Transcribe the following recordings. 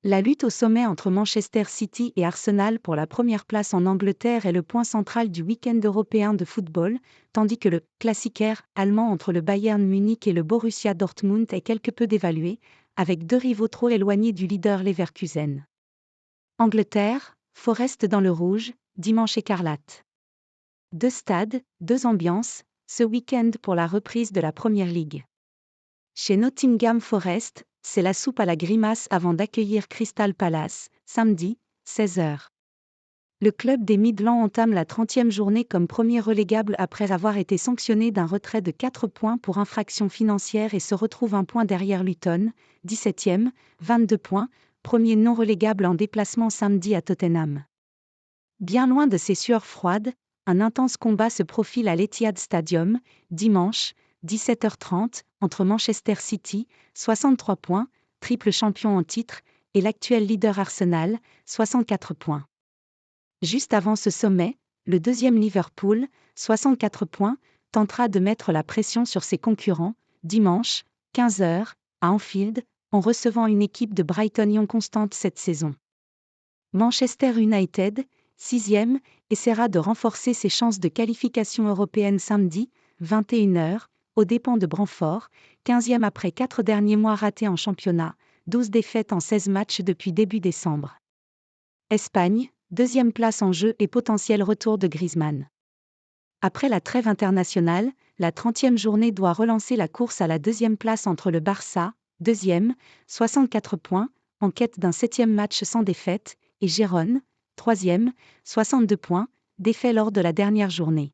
La lutte au sommet entre Manchester City et Arsenal pour la première place en Angleterre est le point central du week-end européen de football, tandis que le « Klassiker » allemand entre le Bayern Munich et le Borussia Dortmund est quelque peu dévalué, avec deux rivaux trop éloignés du leader Leverkusen. Angleterre, Forest dans le rouge, dimanche écarlate. Deux stades, deux ambiances, ce week-end pour la reprise de la Premier League. Chez Nottingham Forest, c'est la soupe à la grimace avant d'accueillir Crystal Palace, samedi, 16h. Le club des Midlands entame la 30e journée comme premier relégable après avoir été sanctionné d'un retrait de 4 points pour infraction financière et se retrouve un point derrière Luton, 17e, 22 points, premier non relégable en déplacement samedi à Tottenham. Bien loin de ces sueurs froides, un intense combat se profile à l'Etihad Stadium, dimanche, 17h30, entre Manchester City, 63 points, triple champion en titre, et l'actuel leader Arsenal, 64 points. Juste avant ce sommet, le deuxième Liverpool, 64 points, tentera de mettre la pression sur ses concurrents, dimanche, 15h, à Anfield, en recevant une équipe de Brighton constante cette saison. Manchester United, 6e, essaiera de renforcer ses chances de qualification européenne samedi, 21h, aux dépens de Brentford, 15e après 4 derniers mois ratés en championnat, 12 défaites en 16 matchs depuis début décembre. Espagne, deuxième place en jeu et potentiel retour de Griezmann. Après la trêve internationale, la 30e journée doit relancer la course à la deuxième place entre le Barça, 2e, 64 points, en quête d'un 7e match sans défaite, et Gérone, 3e, 62 points, défait lors de la dernière journée.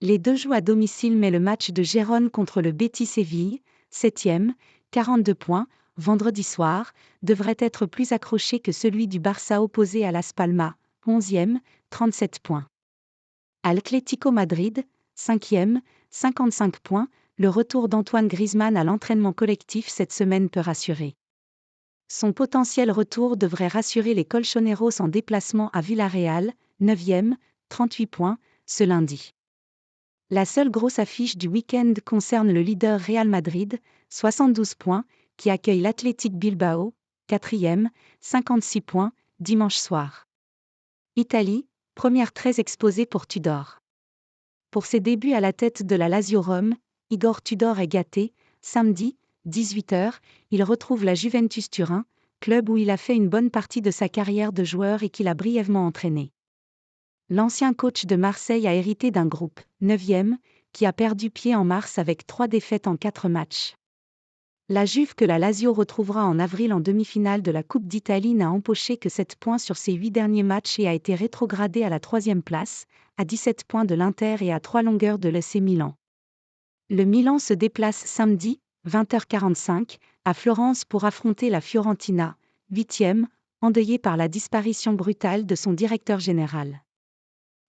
Les deux jouent à domicile mais le match de Gérone contre le Betis Séville, 7e, 42 points, vendredi soir, devrait être plus accroché que celui du Barça opposé à Las Palmas, 11e, 37 points. Atlético Madrid, 5e, 55 points, le retour d'Antoine Griezmann à l'entraînement collectif cette semaine peut rassurer. Son potentiel retour devrait rassurer les Colchoneros en déplacement à Villarreal, 9e, 38 points, ce lundi. La seule grosse affiche du week-end concerne le leader Real Madrid, 72 points, qui accueille l'Athletic Bilbao, 4e, 56 points, dimanche soir. Italie, première très exposée pour Tudor. Pour ses débuts à la tête de la Lazio Rome, Igor Tudor est gâté, samedi, 18h, il retrouve la Juventus Turin, club où il a fait une bonne partie de sa carrière de joueur et qu'il a brièvement entraîné. L'ancien coach de Marseille a hérité d'un groupe, 9e, qui a perdu pied en mars avec 3 défaites en 4 matchs. La Juve que la Lazio retrouvera en avril en demi-finale de la Coupe d'Italie n'a empoché que 7 points sur ses 8 derniers matchs et a été rétrogradée à la 3e place, à 17 points de l'Inter et à 3 longueurs de l'AC Milan. Le Milan se déplace samedi, 20h45, à Florence pour affronter la Fiorentina, 8e, endeuillée par la disparition brutale de son directeur général.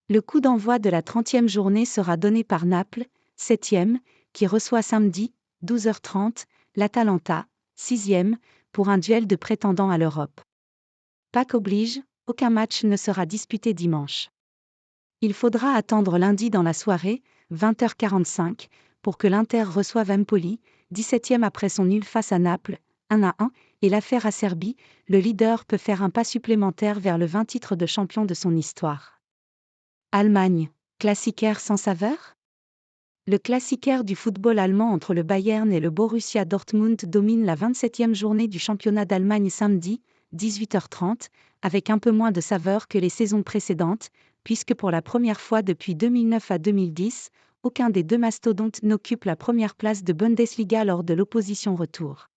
Le coup d'envoi de la 30e journée sera donné par Naples, 7e, qui reçoit samedi, 12h30, l'Atalanta, 6e, pour un duel de prétendants à l'Europe. Pâques oblige, aucun match ne sera disputé dimanche. Il faudra attendre lundi dans la soirée, 20h45, pour que l'Inter reçoive Empoli, 17e après son nul face à Naples, 1-1, et l'affaire Acerbi, le leader peut faire un pas supplémentaire vers le 20 titres de champion de son histoire. Allemagne, Klassiker sans saveur ? Le Klassiker du football allemand entre le Bayern et le Borussia Dortmund domine la 27e journée du championnat d'Allemagne samedi, 18h30, avec un peu moins de saveur que les saisons précédentes, puisque pour la première fois depuis 2009 à 2010, aucun des deux mastodontes n'occupe la première place de Bundesliga lors de l'opposition retour.